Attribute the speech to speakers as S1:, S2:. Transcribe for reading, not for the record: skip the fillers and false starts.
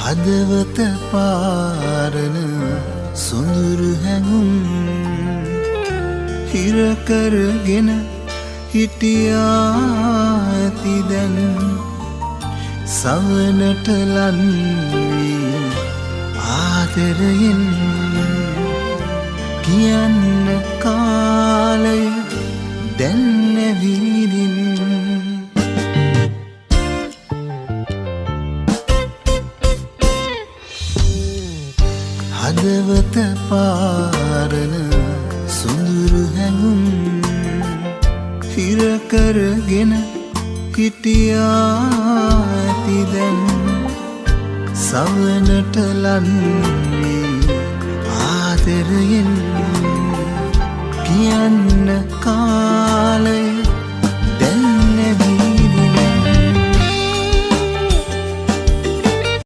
S1: හදවත පාරන සොඳුරු හැඟුම් හිර කරගෙන හිටියා ඇති දැන් සවනට ලන් වී ආදරයෙන් කියන්න කාලය දැන් නැවිදින් හදවත පාරන සොඳුරු හැඟුම් හිර කරගෙන හිටියා ඇති දැන් සවනට ලන් වී ආදරයෙන් කියන්න කාලය